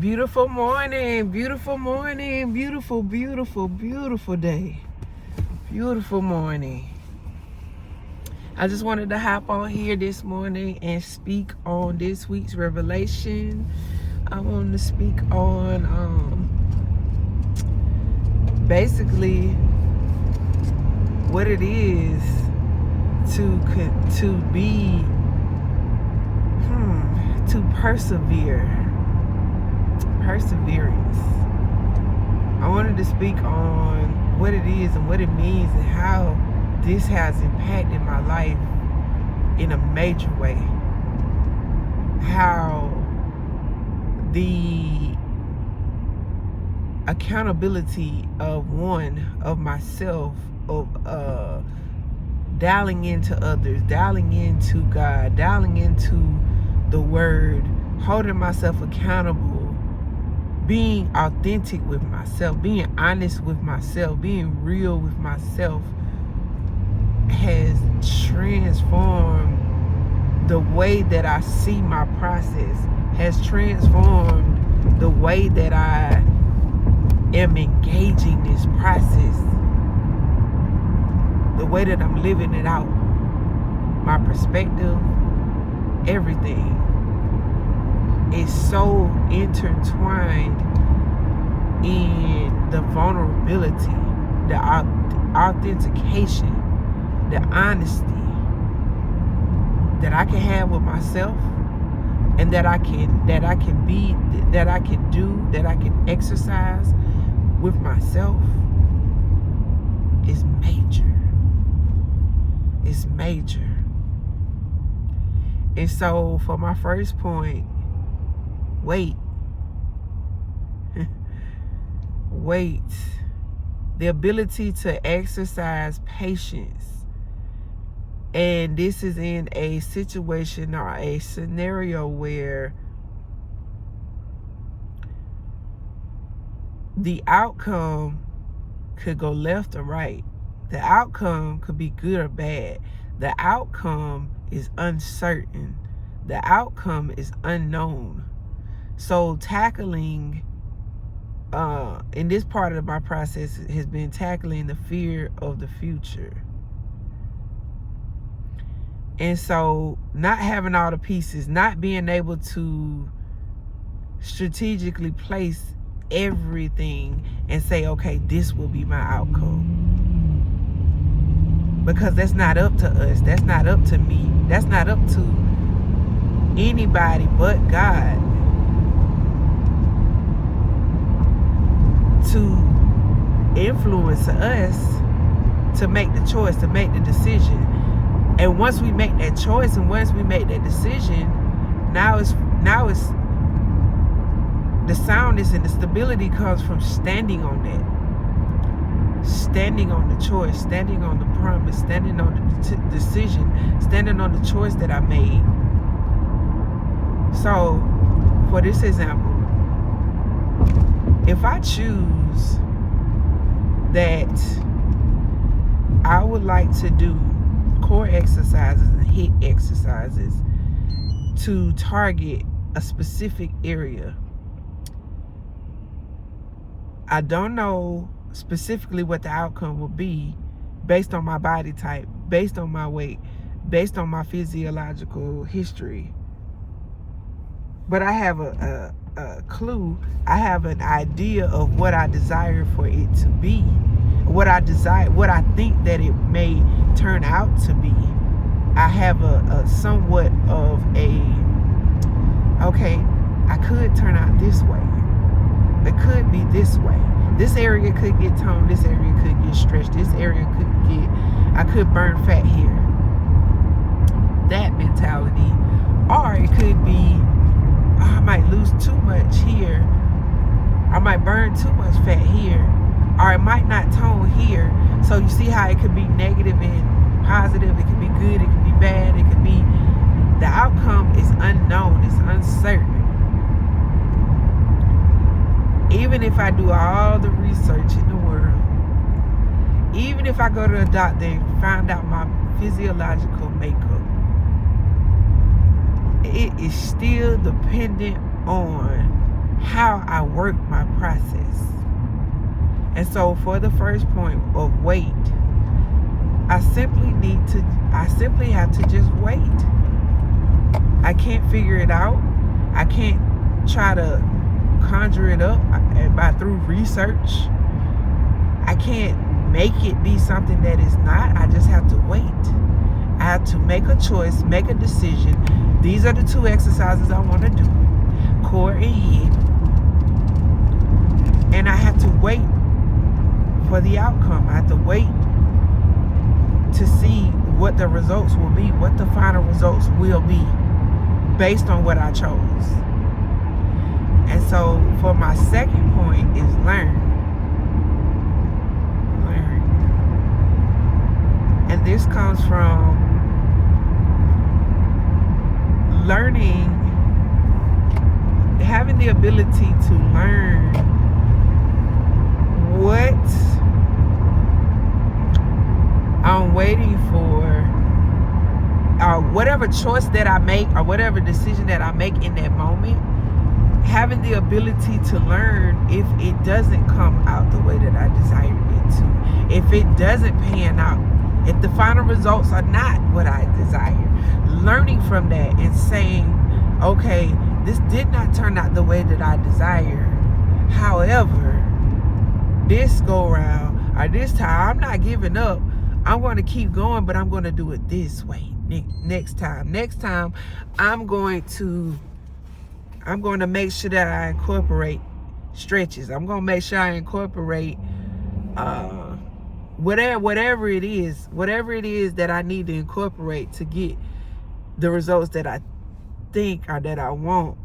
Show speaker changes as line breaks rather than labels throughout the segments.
Beautiful morning, beautiful morning, beautiful, beautiful, beautiful day. Beautiful morning. I just wanted to hop on here this morning and speak on this week's revelation. I wanted to speak on basically what it is to be to persevere. Perseverance. I wanted to speak on what it is and what it means and how this has impacted my life in a major way. How the accountability of myself, of dialing into others, dialing into God, dialing into the Word, holding myself accountable, being authentic with myself, being honest with myself, being real with myself has transformed the way that I see my process, has transformed the way that I am engaging this process, the way that I'm living it out, my perspective, everything. Is so intertwined in the vulnerability, the authentication, the honesty that I can have with myself, and that I can be, that I can do, that I can exercise with myself is major. It's major. And so for my first point, wait. Wait. The ability to exercise patience. And this is in a situation or a scenario where the outcome could go left or right. The outcome could be good or bad. The outcome is uncertain. The outcome is unknown. So tackling, in this part of my process has been tackling the fear of the future. And so not having all the pieces, not being able to strategically place everything and say, okay, this will be my outcome. Because that's not up to us. That's not up to me. That's not up to anybody but God to influence us to make the choice, to make the decision. And once we make that choice and once we make that decision, now it's the soundness and the stability comes from standing on that. Standing on the choice, standing on the promise, standing on the decision, standing on the choice that I made. So, for this example, if I choose that I would like to do core exercises and HIIT exercises to target a specific area, I don't know specifically what the outcome will be based on my body type, based on my weight, based on my physiological history. But I have a clue, I have an idea of what I desire for it to be, what I think that it may turn out to be. I have a somewhat of okay, I could turn out this way. It could be this way. This area could get toned, this area could get stretched, this area I could burn fat here. That mentality. Or it could be, I might lose too much here. I might burn too much fat here. Or it might not tone here. So you see how it could be negative and positive. It could be good, it could be bad, it could be, the outcome is unknown, it's uncertain. Even if I do all the research in the world, even if I go to a doctor and find out my physiological makeup, it is still dependent on how I work my process. And so for the first point of wait, I simply have to just wait. I can't figure it out. I can't try to conjure it up through research. I can't make it be something that is not. I just have to wait. I have to make a choice, make a decision. These are the two exercises I want to do, core and head. And I have to wait for the outcome. I have to wait to see what the results will be, what the final results will be based on what I chose. And so for my second point is learn. And this comes from learning, having the ability to learn what I'm waiting for, or whatever choice that I make, or whatever decision that I make in that moment, having the ability to learn if it doesn't come out the way that I desired it to, if it doesn't pan out, if the final results are not what I desire. Learning from that and saying, okay, this did not turn out the way that I desire. However, this go around, or this time, I'm not giving up. I'm going to keep going, but I'm going to do it this way next time. Next time, I'm going to make sure that I incorporate stretches. I'm going to make sure I incorporate whatever it is that I need to incorporate to get the results that I think or that I want.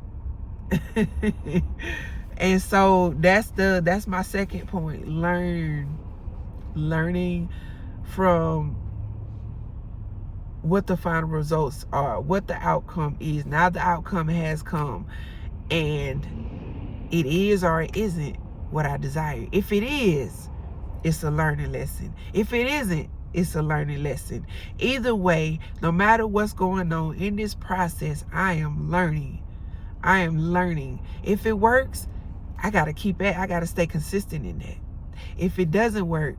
And so that's my second point. Learning from what the final results are, what the outcome is. Now the outcome has come, and it is or it isn't what I desire. If it is, it's a learning lesson. If it isn't, it's a learning lesson. Either way, no matter what's going on in this process, I am learning. If it works, I got to stay consistent in that. If it doesn't work,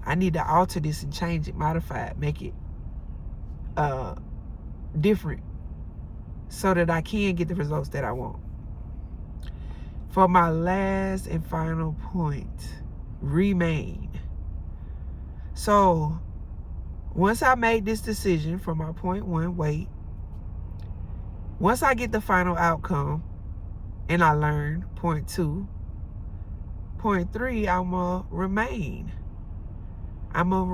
I need to alter this and change it, modify it, make it different so that I can get the results that I want. For my last and final point, remain. So once I made this decision for my point one, wait. Once I get the final outcome and I learn, point two. Point three, I'm going to remain. I'm going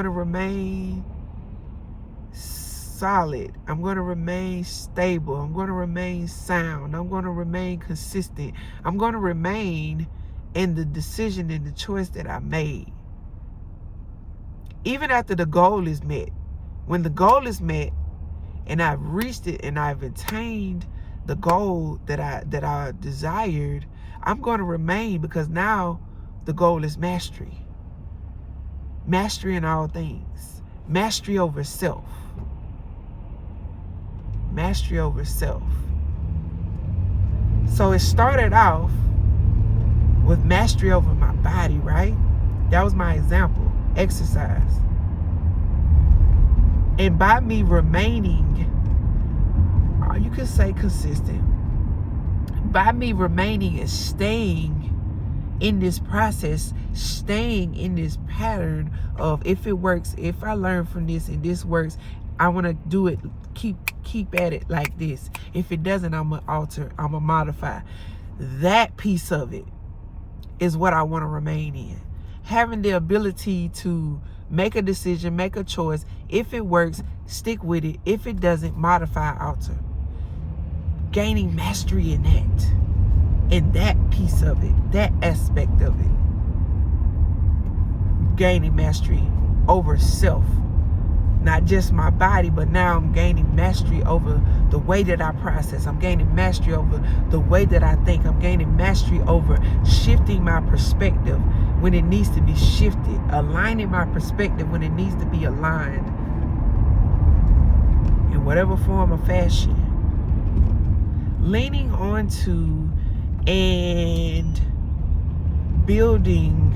to remain solid. I'm going to remain stable. I'm going to remain sound. I'm going to remain consistent. I'm going to remain in the decision and the choice that I made. Even after the goal is met. When the goal is met and I've reached it and I've attained the goal that I desired, I'm going to remain, because now the goal is mastery. Mastery in all things. Mastery over self. Mastery over self. So it started off with mastery over my body, right? That was my example. Exercise. And by me remaining, or you could say consistent, by me remaining and staying in this process, staying in this pattern of, if it works, if I learn from this and this works, I want to do it, keep at it like this. If it doesn't, I'm going to alter, I'm going to modify. That piece of it is what I want to remain in. Having the ability to make a decision, make a choice. If it works, stick with it. If it doesn't, modify, alter. Gaining mastery in that piece of it, that aspect of it. Gaining mastery over self. Not just my body, but now I'm gaining mastery over the way that I process. I'm gaining mastery over the way that I think. I'm gaining mastery over shifting my perspective when it needs to be shifted. Aligning my perspective when it needs to be aligned. In whatever form or fashion. leaning onto and building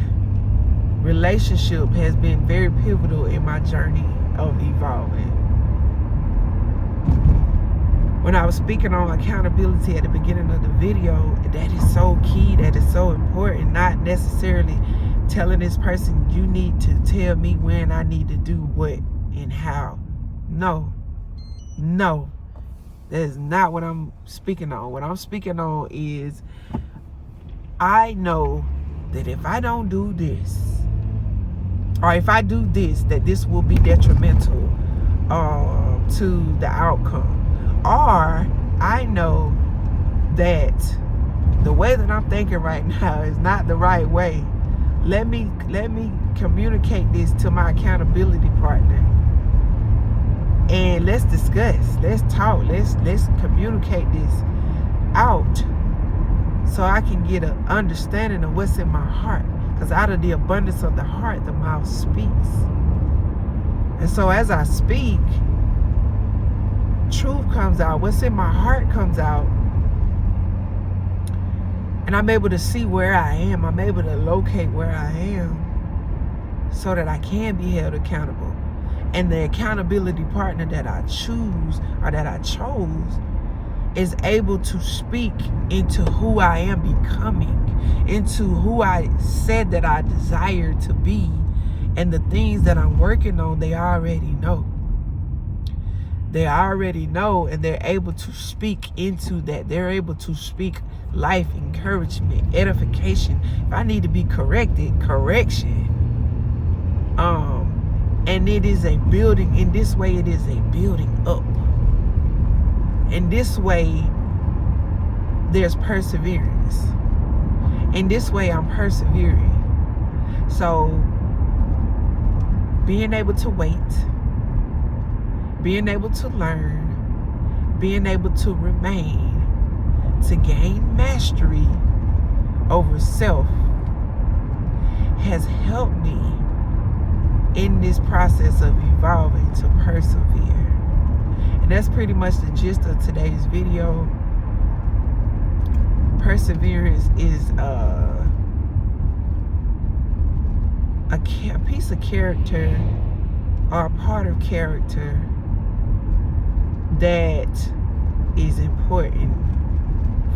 relationship has been very pivotal in my journey of evolving. When I was speaking on accountability at the beginning of the video, that is so key, that is so important. Not necessarily telling this person, you need to tell me when I need to do what and how. No, that is not what I'm speaking on. What I'm speaking on is, I know that if I don't do this, or if I do this, that this will be detrimental to the outcome. Or I know that the way that I'm thinking right now is not the right way. Let me communicate this to my accountability partner, and let's discuss, let's talk, let's communicate this out, so I can get an understanding of what's in my heart. Because out of the abundance of the heart, the mouth speaks. And so as I speak, truth comes out. What's in my heart comes out. And I'm able to see where I am. I'm able to locate where I am so that I can be held accountable. And the accountability partner that I choose, or that I chose, is able to speak into who I am becoming, into who I said that I desire to be, and the things that I'm working on. They already know. They already know, and they're able to speak into that. They're able to speak life, encouragement, edification. If I need to be corrected, correction. And it is a building. In this way, it is a building up. In this way, there's perseverance. In this way, I'm persevering. So, being able to wait, being able to learn, being able to remain, to gain mastery over self has helped me in this process of evolving to persevere. And that's pretty much the gist of today's video. Perseverance is a piece of character, or a part of character, that is important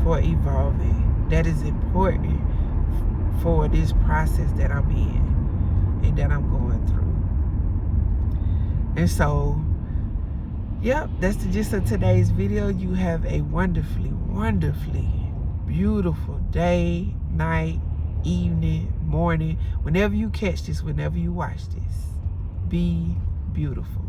for evolving, that is important for this process that I'm in and that I'm going through. And so, yep, that's the gist of today's video. You have a wonderfully, wonderfully beautiful day, night, evening, morning, whenever you catch this, whenever you watch this. Be beautiful.